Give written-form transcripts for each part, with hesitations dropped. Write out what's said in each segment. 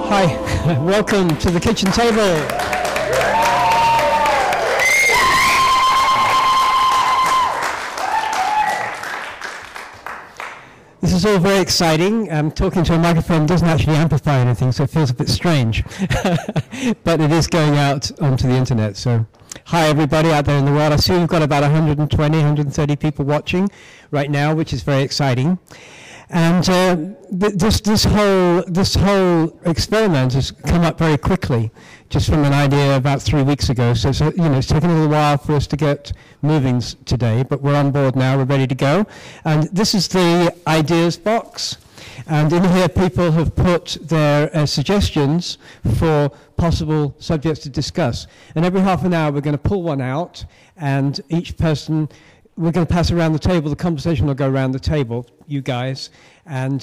Hi, welcome to the kitchen table. This is all very exciting. Talking to a microphone doesn't actually amplify anything, so it feels a bit strange. But it is going out onto the internet. So, hi everybody out there in the world. I see we've got about 120, 130 people watching right now, which is very exciting. And this whole experiment has come up very quickly, just from an idea about 3 weeks ago. So it's taken a little while for us to get moving today, but we're on board now. We're ready to go. And this is the ideas box. And in here, people have put their suggestions for possible subjects to discuss. And every half an hour, we're going to pull one out, and each person. We're going to pass around the table. The conversation will go around the table, you guys, and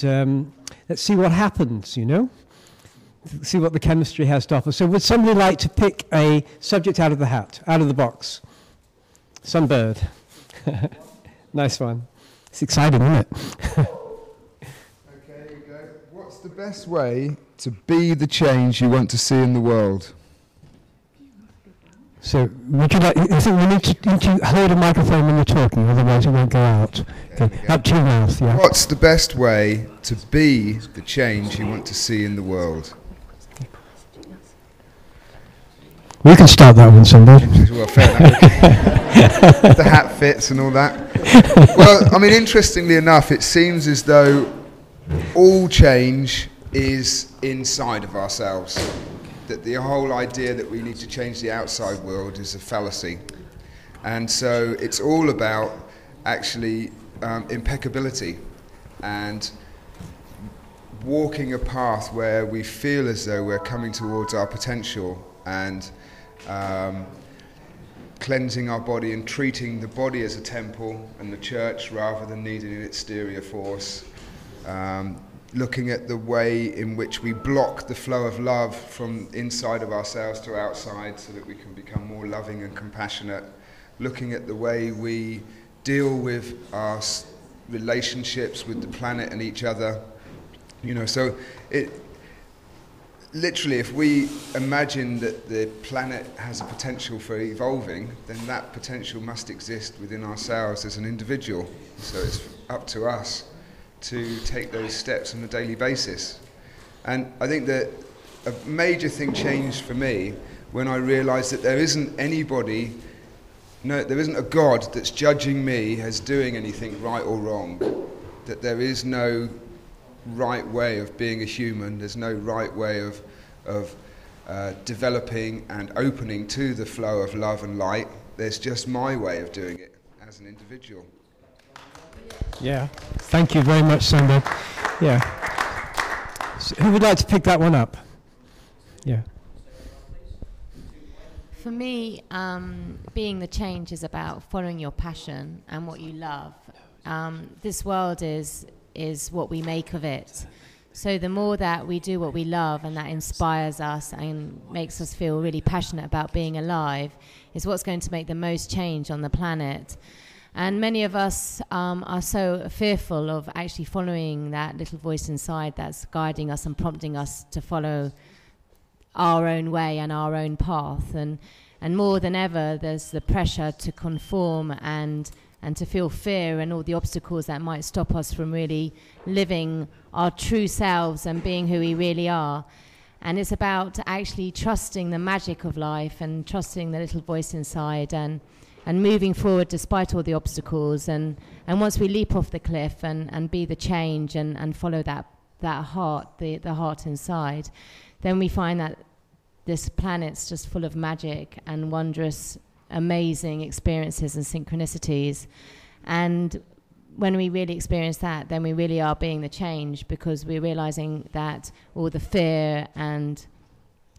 let's see what happens, see what the chemistry has to offer. So would somebody like to pick a subject out of the hat, out of the box? Some bird. Nice one. It's exciting, isn't it? Okay, here we go. What's the best way to be the change you want to see in the world? So, would you like? I think we need to hold a microphone when you're talking, otherwise it won't go out. Okay. Up to your mouth, yeah. What's the best way to be the change you want to see in the world? We can start that one, somebody. Well, fair enough. The hat fits and all that. Well, I mean, interestingly enough, it seems as though all change is inside of ourselves. That the whole idea that we need to change the outside world is a fallacy. And so it's all about actually impeccability and walking a path where we feel as though we're coming towards our potential and cleansing our body and treating the body as a temple and the church rather than needing an exterior force. Looking at the way in which we block the flow of love from inside of ourselves to outside so that we can become more loving and compassionate. Looking at the way we deal with our relationships with the planet and each other. So it literally, if we imagine that the planet has a potential for evolving, then that potential must exist within ourselves as an individual. So it's up to us to take those steps on a daily basis. And I think that a major thing changed for me when I realised that there isn't a God that's judging me as doing anything right or wrong, that there is no right way of being a human, there's no right way of developing and opening to the flow of love and light. There's just my way of doing it as an individual. Yeah, thank you very much, Sander. Yeah. So who would like to pick that one up? Yeah. For me, being the change is about following your passion and what you love. This world is what we make of it. So the more that we do what we love and that inspires us and makes us feel really passionate about being alive is what's going to make the most change on the planet. And many of us are so fearful of actually following that little voice inside that's guiding us and prompting us to follow our own way and our own path. And more than ever, there's the pressure to conform and to feel fear and all the obstacles that might stop us from really living our true selves and being who we really are. And it's about actually trusting the magic of life and trusting the little voice inside and moving forward despite all the obstacles. And once we leap off the cliff and be the change and follow that heart, the heart inside, then we find that this planet's just full of magic and wondrous, amazing experiences and synchronicities. And when we really experience that, then we really are being the change, because we're realizing that all the fear and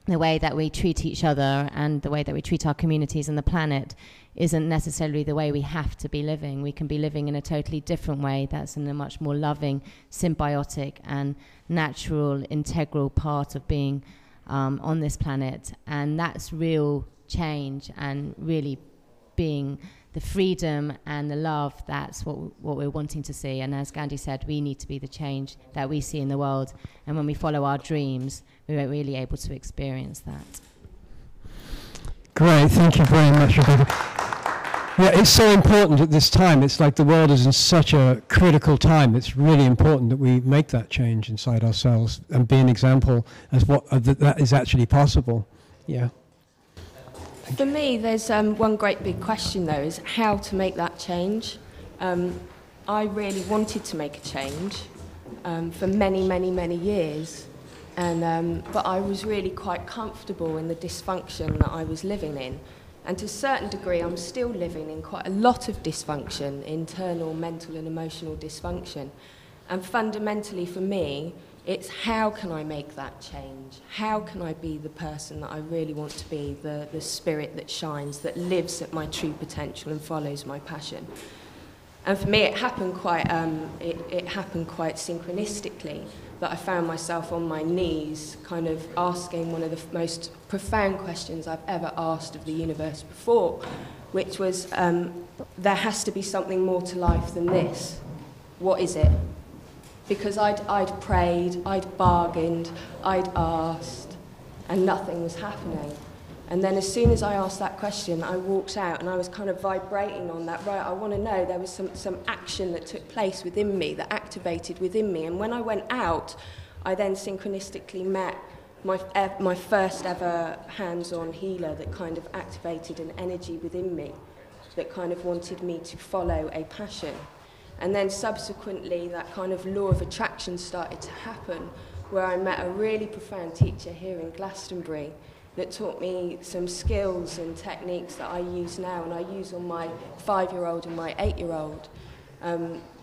the way that we treat each other and the way that we treat our communities and the planet isn't necessarily the way we have to be living. We can be living in a totally different way that's in a much more loving, symbiotic and natural, integral part of being on this planet. And that's real change and really being the freedom and the love, that's what we're wanting to see. And as Gandhi said, we need to be the change that we see in the world. And when we follow our dreams, we're really able to experience that. Great, thank you very much, Rebecca. Yeah, it's so important at this time. It's like the world is in such a critical time. It's really important that we make that change inside ourselves and be an example as what that is actually possible. Yeah. For me, there's one great big question, though, is how to make that change. I really wanted to make a change for many, many, many years, but I was really quite comfortable in the dysfunction that I was living in. And to a certain degree, I'm still living in quite a lot of dysfunction, internal, mental and emotional dysfunction. And fundamentally for me, it's how can I make that change? How can I be the person that I really want to be, the spirit that shines, that lives at my true potential and follows my passion? And for me, it happened quite synchronistically, that I found myself on my knees kind of asking one of the most profound questions I've ever asked of the universe before, which was, there has to be something more to life than this. What is it? Because I'd prayed, I'd bargained, I'd asked, and nothing was happening. And then as soon as I asked that question, I walked out and I was kind of vibrating on that, right, I want to know. There was some action that took place within me, that activated within me. And when I went out, I then synchronistically met my first ever hands-on healer that kind of activated an energy within me that kind of wanted me to follow a passion. And then subsequently, that kind of law of attraction started to happen, where I met a really profound teacher here in Glastonbury that taught me some skills and techniques that I use now, and I use on my 5-year-old and my 8-year-old.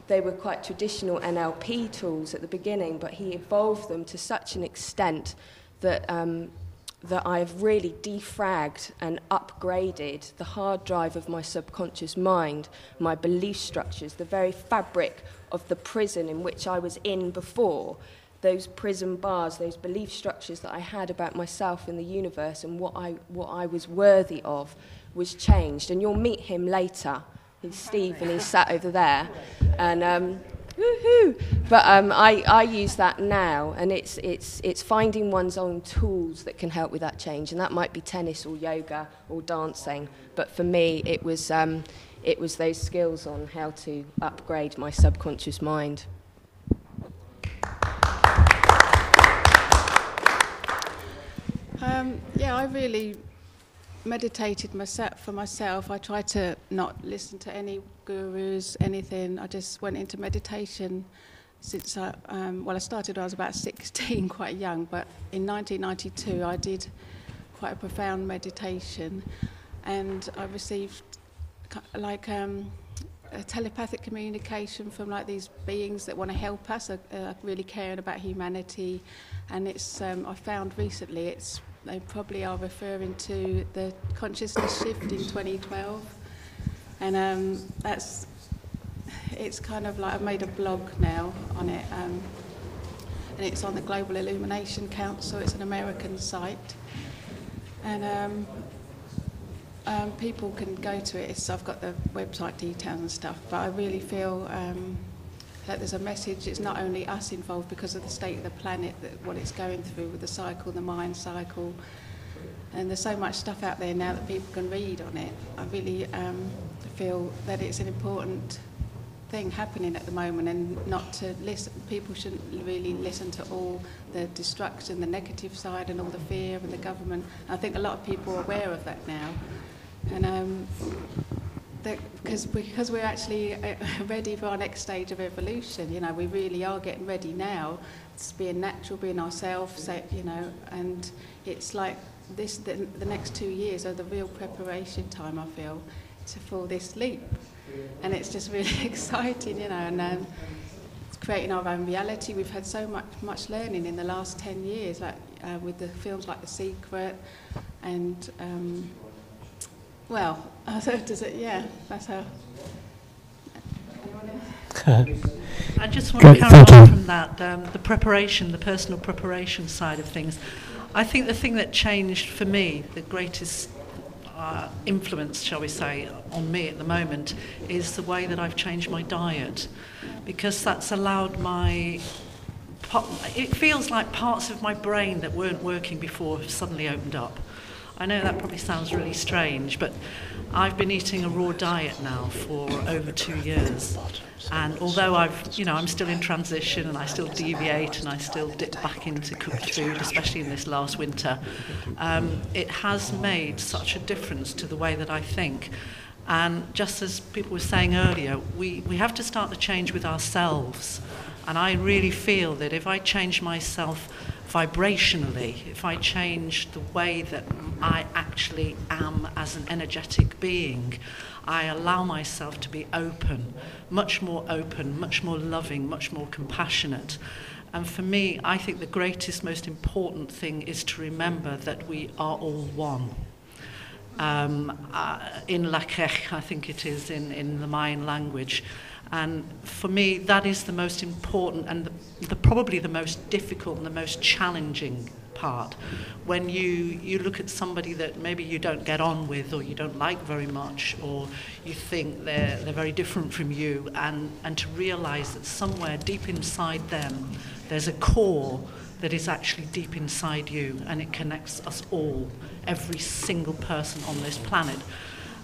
They were quite traditional NLP tools at the beginning, but he evolved them to such an extent that that I've really defragged and upgraded the hard drive of my subconscious mind, my belief structures, the very fabric of the prison in which I was in before. Those prison bars, those belief structures that I had about myself and the universe and what I was worthy of was changed. And you'll meet him later. He's Steve and he's sat over there. And woohoo! But I use that now, and it's finding one's own tools that can help with that change. And that might be tennis or yoga or dancing. But for me, it was those skills on how to upgrade my subconscious mind. Yeah, I really meditated for myself. I tried to not listen to any gurus, anything. I just went into meditation since I started when I was about 16, quite young, but in 1992 I did quite a profound meditation, and I received like a telepathic communication from like these beings that want to help us, really caring about humanity. And it's I found recently they probably are referring to the consciousness shift in 2012, and it's kind of like I've made a blog now on it, and it's on the Global Illumination Council. It's an American site, and people can go to it. I've got the website details and stuff, but I really feel that there's a message. It's not only us involved because of the state of the planet, that what it's going through with the cycle, the mind cycle, and there's so much stuff out there now that people can read on it. I really feel that it's an important thing happening at the moment, and not to listen. People shouldn't really listen to all the destruction, the negative side, and all the fear and the government. I think a lot of people are aware of that now, and because we're actually ready for our next stage of evolution. You know, we really are getting ready now. It's being natural, being ourselves. You know, and it's like this. The next 2 years are the real preparation time, I feel, for this leap. And it's just really exciting, you know. And it's creating our own reality. We've had so much learning in the last 10 years, like with the films like The Secret, and. Well, does it? Yeah, that's how. I just want to carry on from that, the preparation, the personal preparation side of things. I think the thing that changed for me, the greatest influence, shall we say, on me at the moment is the way that I've changed my diet, because that's allowed it feels like parts of my brain that weren't working before have suddenly opened up. I know that probably sounds really strange, but I've been eating a raw diet now for over 2 years. And although I'm still in transition and I still deviate and I still dip back into cooked food, especially in this last winter, it has made such a difference to the way that I think. And just as people were saying earlier, we have to start the change with ourselves. And I really feel that if I change myself vibrationally, if I change the way that I actually am as an energetic being, I allow myself to be open, much more loving, much more compassionate. And for me, I think the greatest, most important thing is to remember that we are all one. In Lakech, I think it is, in the Mayan language. And for me, that is the most important and probably the most difficult and the most challenging part. When you look at somebody that maybe you don't get on with or you don't like very much, or you think they're very different from you, and to realize that somewhere deep inside them, there's a core that is actually deep inside you, and it connects us all, every single person on this planet.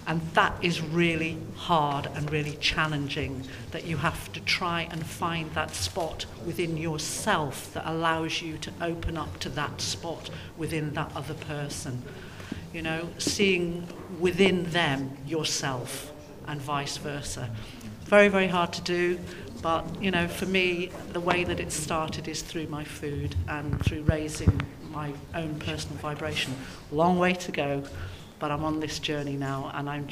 And that is really hard and really challenging, that you have to try and find that spot within yourself that allows you to open up to that spot within that other person. You know, seeing within them yourself and vice versa. Very, very hard to do, but, you know, for me, the way that it started is through my food and through raising my own personal vibration. Long way to go. But I'm on this journey now, and I'm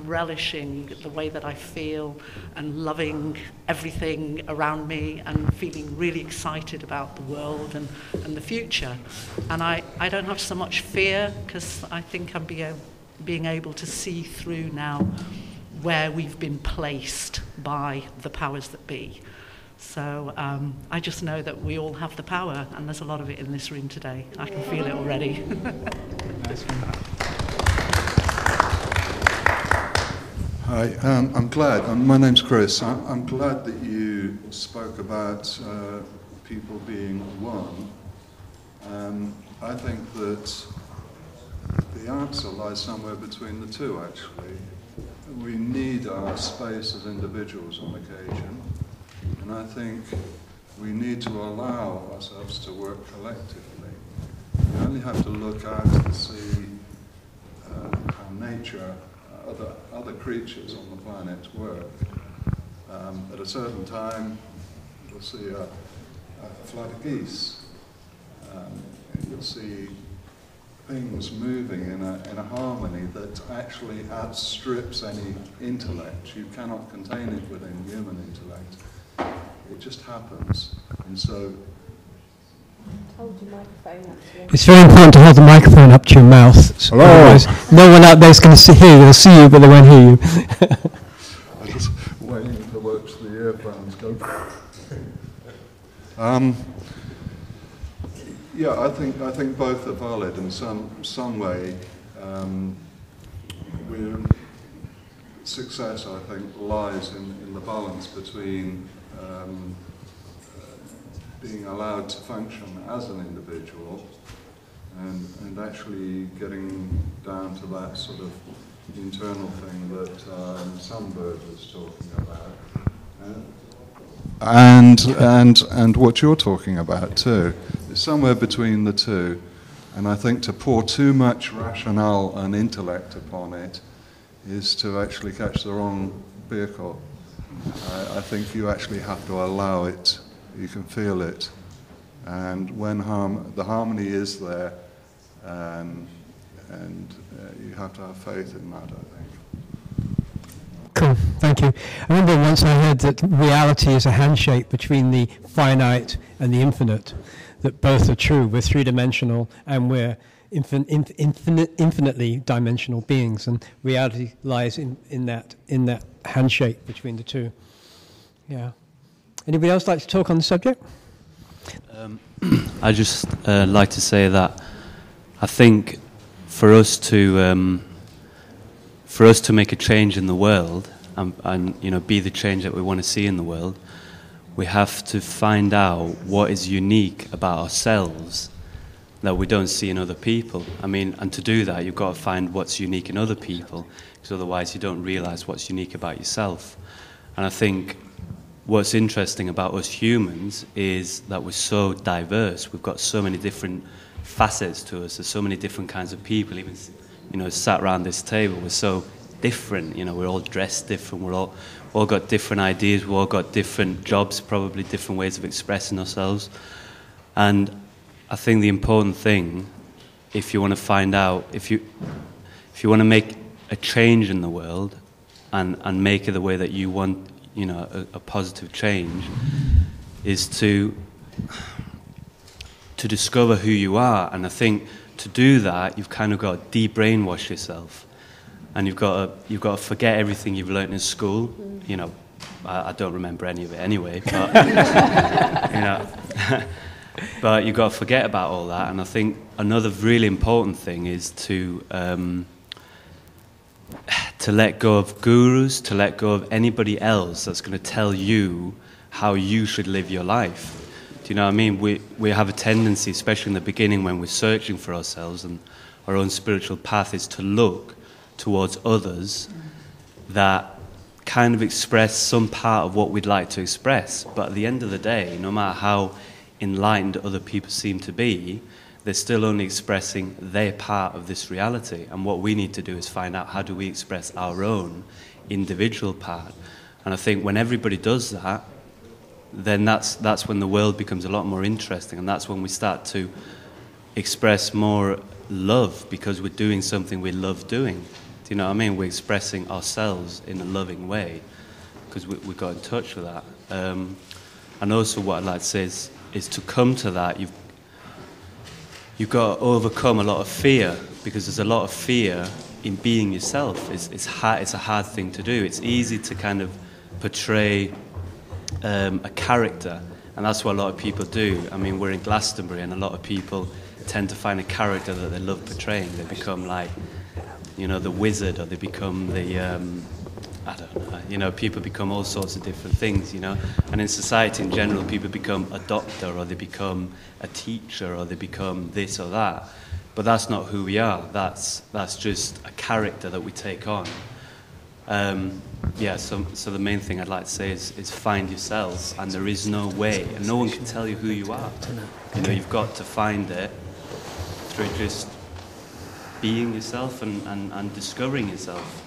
relishing the way that I feel and loving everything around me and feeling really excited about the world and the future. And I don't have so much fear, because I think I'm being able to see through now where we've been placed by the powers that be. So I just know that we all have the power, and there's a lot of it in this room today. I can feel it already. Hi, I'm glad. My name's Chris. I'm glad that you spoke about people being one. I think that the answer lies somewhere between the two, actually. We need our space as individuals on occasion, and I think we need to allow ourselves to work collectively. We only have to look out and see how nature, other creatures on the planet work. At a certain time, you'll see a flock of geese. You'll see things moving in a harmony that actually outstrips any intellect. You cannot contain it within human intellect. It just happens. And so it's very important to hold the microphone up to your mouth. So otherwise, no one out there is going to hear you. They'll see you, but they won't hear you. I'm just waiting to watch the earphones go. Yeah, I think both are valid in some way. Success, I think, lies in the balance between being allowed to function as an individual and actually getting down to that sort of internal thing that Sunbird was talking about. And what you're talking about too. It's somewhere between the two. And I think to pour too much rationale and intellect upon it is to actually catch the wrong vehicle. I think you actually have to allow it. You can feel it. And when the harmony is there, and you have to have faith in that, I think. Cool, thank you. I remember once I heard that reality is a handshake between the finite and the infinite, that both are true. We're three-dimensional and we're infinitely dimensional beings, and reality lies in that handshake between the two. Yeah. Anybody else like to talk on the subject? I just like to say that I think for us to for us to make a change in the world and you know, be the change that we want to see in the world, we have to find out what is unique about ourselves that we don't see in other people. I mean, and to do that, you've got to find what's unique in other people, because otherwise you don't realize what's unique about yourself. And I think what's interesting about us humans is that we're so diverse. We've got so many different facets to us. There's so many different kinds of people, even, you know, sat around this table. We're so different, you know, we're all dressed different, we're all got different ideas, we've all got different jobs, probably different ways of expressing ourselves. And I think the important thing, if you want to find out, if you want to make a change in the world and make it the way that you want, you know, a positive change, is to discover who you are. And I think to do that, you've kind of got to de-brainwash yourself, and you've got to forget everything you've learnt in school. You know, I don't remember any of it anyway, but you know. But you've got to forget about all that. And I think another really important thing is to let go of gurus, to let go of anybody else that's going to tell you how you should live your life. Do you know what I mean? We have a tendency, especially in the beginning when we're searching for ourselves and our own spiritual path, is to look towards others that kind of express some part of what we'd like to express. But at the end of the day, no matter how enlightened other people seem to be, they're still only expressing their part of this reality. And what we need to do is find out, how do we express our own individual part? And I think when everybody does that, then that's when the world becomes a lot more interesting, and that's when we start to express more love, because we're doing something we love doing. Do you know what I mean? We're expressing ourselves in a loving way, because we got in touch with that. And also what I'd like to say is to come to that, you've got to overcome a lot of fear, because there's a lot of fear in being yourself. It's a hard thing to do. It's easy to kind of portray a character, and that's what a lot of people do. I mean, we're in Glastonbury, and a lot of people tend to find a character that they love portraying. They become like, you know, the wizard, or they become the, I don't know, you know, people become all sorts of different things, you know. And in society in general, people become a doctor, or they become a teacher, or they become this or that. But that's not who we are. That's just a character that we take on. So the main thing I'd like to say is find yourself, and there is no way, and no one can tell you who you are. You know, you've got to find it through just being yourself and discovering yourself.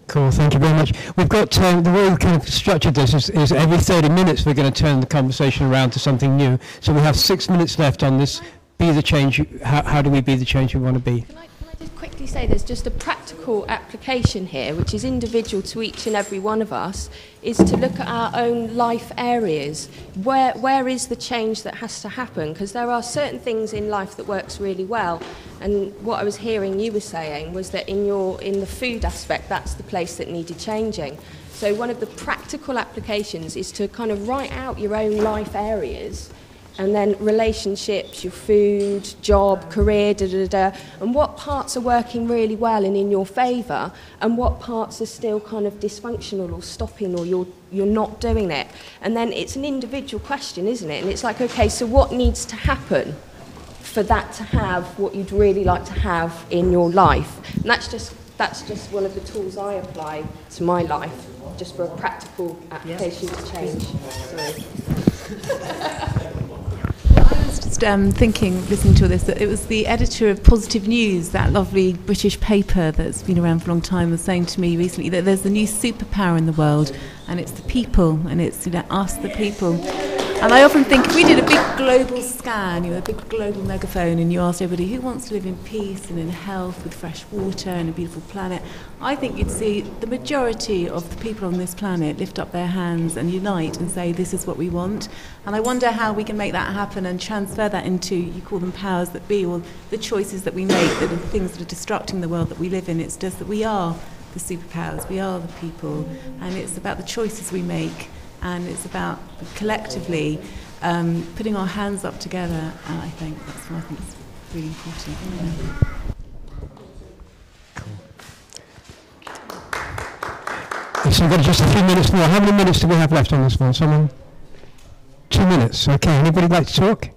Cool, thank you very much. We've got, the way we've kind of structured this is every 30 minutes we're going to turn the conversation around to something new. So we have 6 minutes left on this, be the change, how do we be the change we want to be? Can I just quickly say there's just a practical application here, which is individual to each and every one of us, is to look at our own life areas. Where is the change that has to happen? Because there are certain things in life that works really well. And what I was hearing you were saying was that in the food aspect, that's the place that needed changing. So one of the practical applications is to kind of write out your own life areas, and then relationships, your food, job, career, and what parts are working really well and in your favour, and what parts are still kind of dysfunctional or stopping, or you're not doing it. And then it's an individual question, isn't it? And it's like, okay, so what needs to happen for that to have what you'd really like to have in your life? And that's just one of the tools I apply to my life, just for a practical application to change. Sorry. I was just thinking, listening to all this, that it was the editor of Positive News, that lovely British paper that's been around for a long time, was saying to me recently that there's a new superpower in the world, and it's the people, and it's, you know, us the people. And I often think, if we did a big global scan, you know, a big global megaphone, and you asked everybody who wants to live in peace and in health with fresh water and a beautiful planet, I think you'd see the majority of the people on this planet lift up their hands and unite and say, this is what we want. And I wonder how we can make that happen and transfer that into, you call them powers that be, or the choices that we make, that are the things that are destructing the world that we live in. It's just that we are the superpowers, we are the people, and it's about the choices we make. And it's about collectively putting our hands up together, and I think that's what I think is really important. so we've got just a few minutes more. How many minutes do we have left on this one? Someone? 2 minutes. Okay. Anybody like to talk?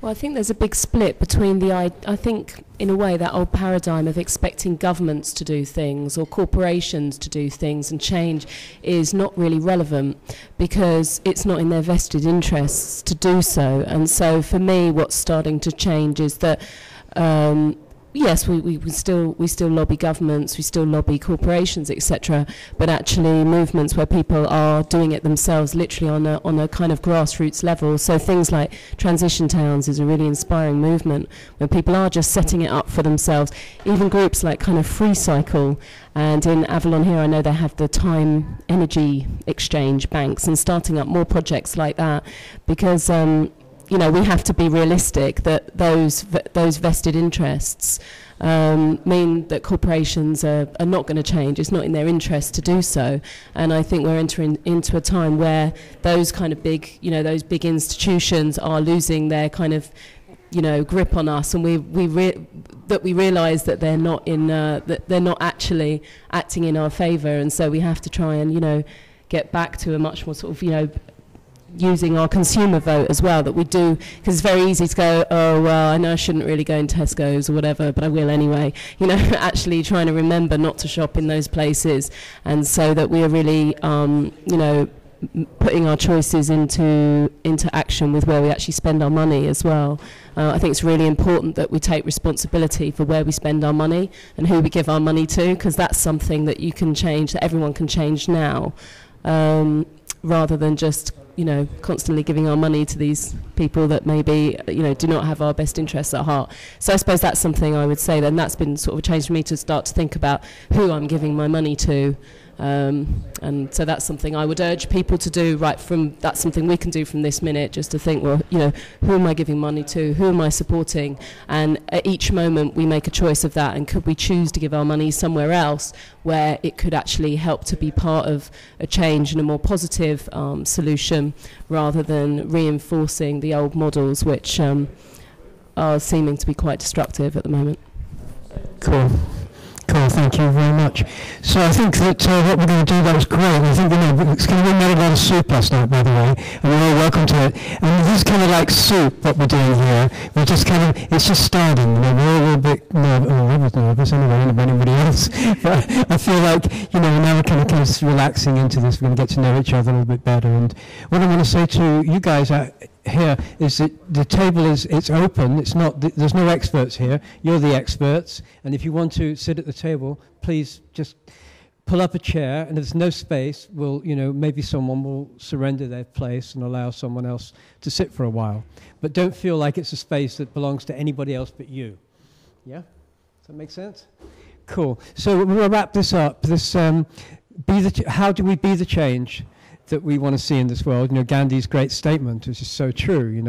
Well, I think there's a big split between I think, in a way, that old paradigm of expecting governments to do things or corporations to do things and change is not really relevant because it's not in their vested interests to do so. And so for me, what's starting to change is that yes, we still lobby governments, we still lobby corporations, etc. But actually, movements where people are doing it themselves, literally on a kind of grassroots level. So things like Transition Towns is a really inspiring movement where people are just setting it up for themselves. Even groups like kind of Free Cycle, and in Avalon here, I know they have the time energy exchange banks and starting up more projects like that because. We have to be realistic that those vested interests mean that corporations are not going to change. It's not in their interest to do so. And I think we're entering into a time where those kind of big, those big institutions are losing their kind of, grip on us, and we realise that they're not that they're not actually acting in our favour, and so we have to try and get back to a much more sort of using our consumer vote as well, that we do, because it's very easy to go, oh well, I know I shouldn't really go in Tesco's or whatever, but I will anyway. Actually trying to remember not to shop in those places, and so that we are really putting our choices into action with where we actually spend our money as well. I think it's really important that we take responsibility for where we spend our money and who we give our money to, because that's something that you can change, that everyone can change now, rather than just constantly giving our money to these people that maybe, do not have our best interests at heart. So I suppose that's something I would say, then that's been sort of a change for me to start to think about who I'm giving my money to. And so that's something I would urge people to do that's something we can do from this minute, just to think, well, who am I giving money to? Who am I supporting? And at each moment we make a choice of that, and could we choose to give our money somewhere else where it could actually help to be part of a change and a more positive solution, rather than reinforcing the old models which are seeming to be quite destructive at the moment. Cool, thank you very much. So I think that what we're going to do, that was great. I think it's going to be made a lot of soup last night, by the way, and you're all welcome to it. And this is kind of like soup, what we're doing here. We're just it's just starting. We're all a little bit nervous anyway, than anybody else. But I feel like, now we're kind of relaxing into this. We're going to get to know each other a little bit better. And what I want to say to you guys here is that the table it's open. It's not. There's no experts here. You're the experts, and if you want to sit at the table, please just pull up a chair. And if there's no space, maybe someone will surrender their place and allow someone else to sit for a while. But don't feel like it's a space that belongs to anybody else but you. Yeah, does that make sense? Cool. So we'll wrap this up. How do we be the change that we want to see in this world? Gandhi's great statement, which is so true.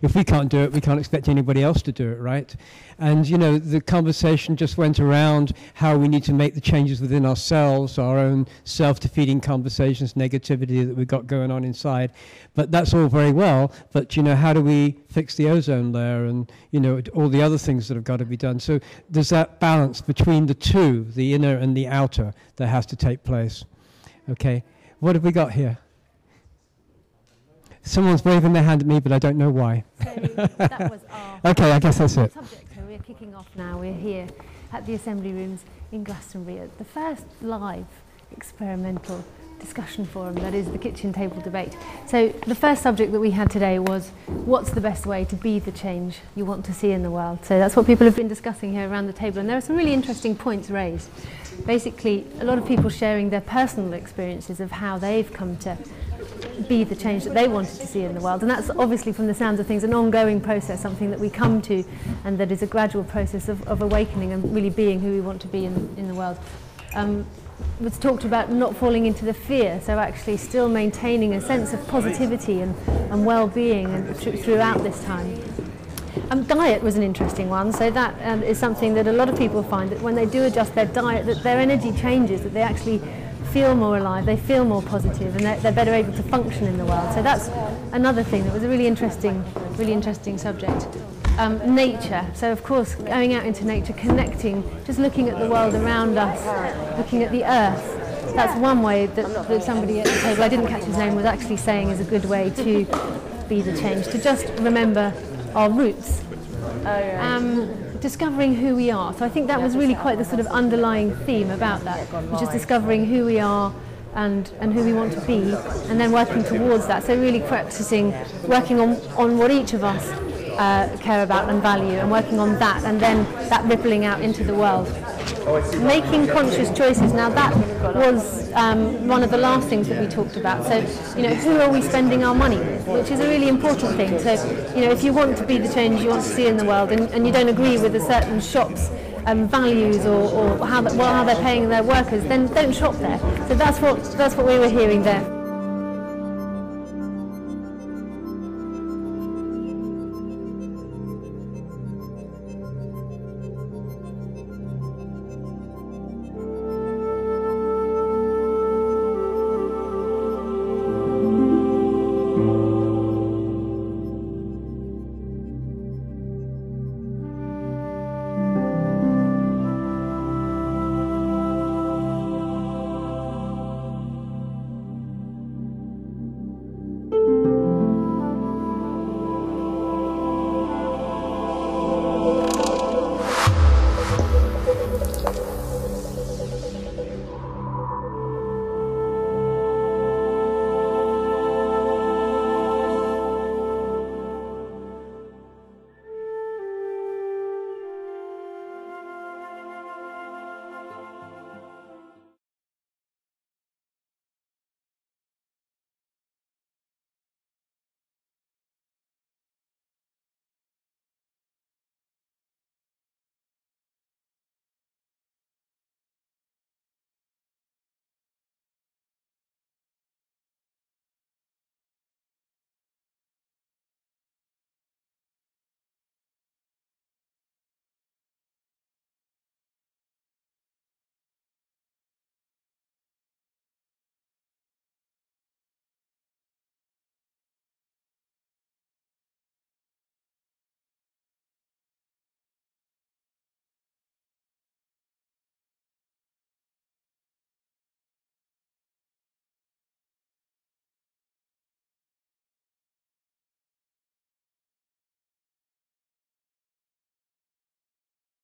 If we can't do it, we can't expect anybody else to do it, right? And the conversation just went around how we need to make the changes within ourselves, our own self-defeating conversations, negativity that we've got going on inside. But that's all very well. But how do we fix the ozone layer and all the other things that have got to be done? So there's that balance between the two, the inner and the outer, that has to take place. Okay. What have we got here? Someone's waving their hand at me, but I don't know why. So that was our okay, I guess that's it. subject. So we're kicking off now. We're here at the Assembly Rooms in Glastonbury at the first live experimental discussion forum, that is the kitchen table debate. So the first subject that we had today was, what's the best way to be the change you want to see in the world? So that's what people have been discussing here around the table, and there are some really interesting points raised. Basically, a lot of people sharing their personal experiences of how they've come to be the change that they wanted to see in the world, and that's obviously, from the sounds of things, an ongoing process, something that we come to, and that is a gradual process of awakening and really being who we want to be in the world. Was talked about not falling into the fear, so actually still maintaining a sense of positivity and well-being throughout this time. Diet was an interesting one, so that is something that a lot of people find, that when they do adjust their diet, that their energy changes, that they actually feel more alive, they feel more positive, and they're better able to function in the world. So that's another thing that was a really interesting subject. Nature, so of course going out into nature, connecting, just looking at the world around us, looking at the earth, that's one way that somebody at the table, I didn't catch his name, was actually saying is a good way to be the change, to just remember our roots. Discovering who we are. So I think that was really quite the sort of underlying theme about that, which is discovering who we are and who we want to be, and then working towards that. So really practicing, working on what each of us care about and value, and working on that, and then that rippling out into the world. Making conscious choices. Now that was one of the last things that we talked about. So, who are we spending our money with, which is a really important thing. So, if you want to be the change you want to see in the world, and you don't agree with a certain shop's values or how they're paying their workers, then don't shop there. So that's what we were hearing there.